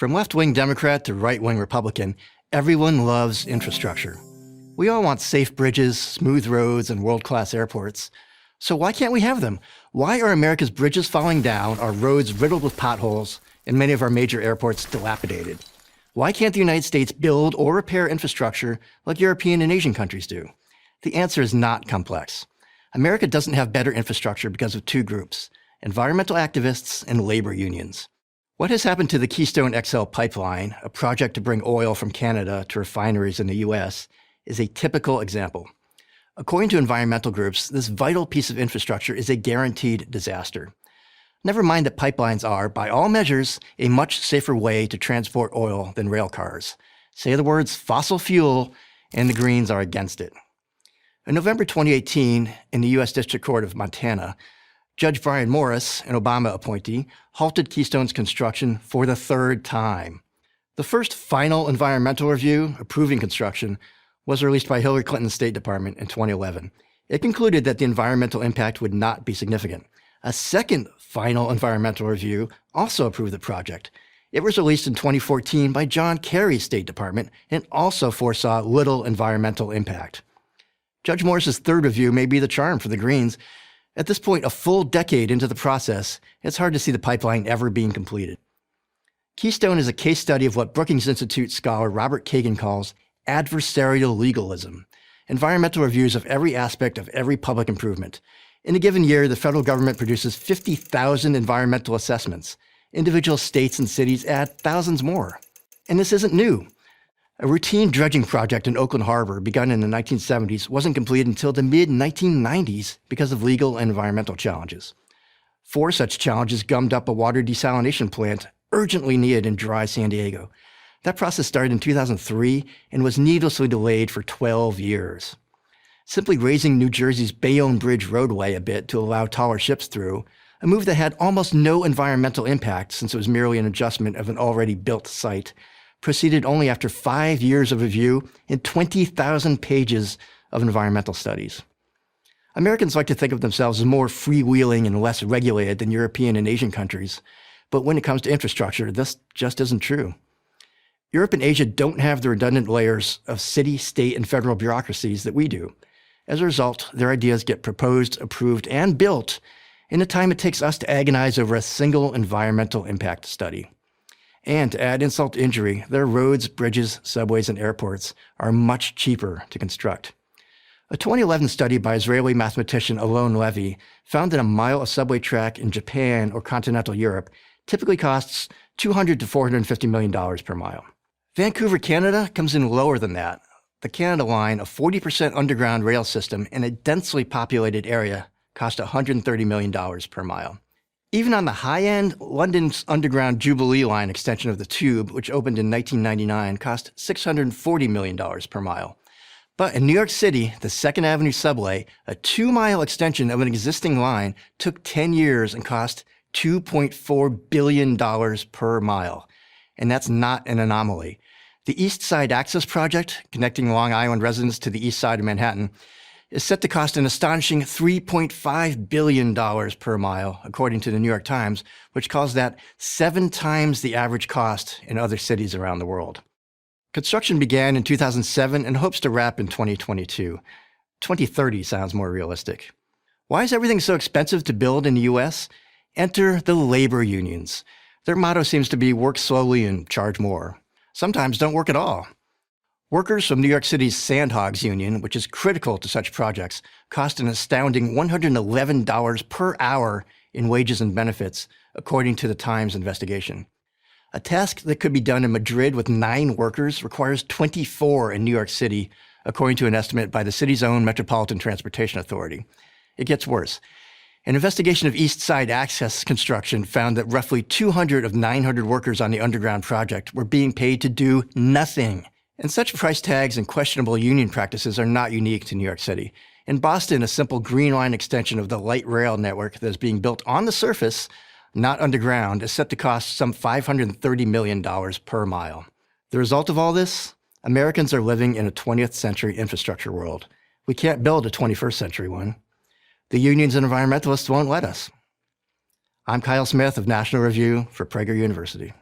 From left-wing Democrat to right-wing Republican, everyone loves infrastructure. We all want safe bridges, smooth roads, and world-class airports. So why can't we have them? Why are America's bridges falling down, our roads riddled with potholes, and many of our major airports dilapidated? Why can't the United States build or repair infrastructure like European and Asian countries do? The answer is not complex. America doesn't have better infrastructure because of two groups: environmental activists and labor unions. What has happened to the Keystone XL pipeline, a project to bring oil from Canada to refineries in the U.S., is a typical example. According to environmental groups, this vital piece of infrastructure is a guaranteed disaster. Never mind that pipelines are, by all measures, a much safer way to transport oil than rail cars. Say the words fossil fuel, and the Greens are against it. In November 2018, in the U.S. District Court of Montana, Judge Brian Morris, an Obama appointee, halted Keystone's construction for the third time. The first final environmental review approving construction was released by Hillary Clinton's State Department in 2011. It concluded that the environmental impact would not be significant. A second final environmental review also approved the project. It was released in 2014 by John Kerry's State Department and also foresaw little environmental impact. Judge Morris's third review may be the charm for the Greens. At this point, a full decade into the process, it's hard to see the pipeline ever being completed. Keystone is a case study of what Brookings Institute scholar Robert Kagan calls adversarial legalism, environmental reviews of every aspect of every public improvement. In a given year, the federal government produces 50,000 environmental assessments. Individual states and cities add thousands more. And this isn't new. A routine dredging project in Oakland Harbor, begun in the 1970s, wasn't completed until the mid-1990s because of legal and environmental challenges. 4 such challenges gummed up a water desalination plant urgently needed in dry San Diego. That process started in 2003 and was needlessly delayed for 12 years. Simply raising New Jersey's Bayonne Bridge roadway a bit to allow taller ships through, a move that had almost no environmental impact since it was merely an adjustment of an already built site, proceeded only after 5 years of review and 20,000 pages of environmental studies. Americans like to think of themselves as more freewheeling and less regulated than European and Asian countries, but when it comes to infrastructure, this just isn't true. Europe and Asia don't have the redundant layers of city, state, and federal bureaucracies that we do. As a result, their ideas get proposed, approved, and built in the time it takes us to agonize over a single environmental impact study. And to add insult to injury, their roads, bridges, subways, and airports are much cheaper to construct. A 2011 study by Israeli mathematician Alon Levy found that a mile of subway track in Japan or continental Europe typically costs $200 to $450 million per mile. Vancouver, Canada comes in lower than that. The Canada Line, a 40% underground rail system in a densely populated area, cost $130 million per mile. Even on the high end, London's underground Jubilee Line extension of the Tube, which opened in 1999, cost $640 million per mile. But in New York City, the 2nd Avenue subway, a 2-mile extension of an existing line, took 10 years and cost $2.4 billion per mile. And that's not an anomaly. The East Side Access Project, connecting Long Island residents to the east side of Manhattan, is set to cost an astonishing $3.5 billion per mile, according to the New York Times, which calls that 7 times the average cost in other cities around the world. Construction began in 2007 and hopes to wrap in 2022. 2030 sounds more realistic. Why is everything so expensive to build in the U.S.? Enter the labor unions. Their motto seems to be work slowly and charge more. Sometimes don't work at all. Workers from New York City's Sandhogs Union, which is critical to such projects, cost an astounding $111 per hour in wages and benefits, according to the Times investigation. A task that could be done in Madrid with 9 workers requires 24 in New York City, according to an estimate by the city's own Metropolitan Transportation Authority. It gets worse. An investigation of East Side Access construction found that roughly 200 of 900 workers on the underground project were being paid to do nothing. And such price tags and questionable union practices are not unique to New York City. In Boston, a simple Green Line extension of the light rail network that is being built on the surface, not underground, is set to cost some $530 million per mile. The result of all this? Americans are living in a 20th century infrastructure world. We can't build a 21st century one. The unions and environmentalists won't let us. I'm Kyle Smith of National Review for Prager University.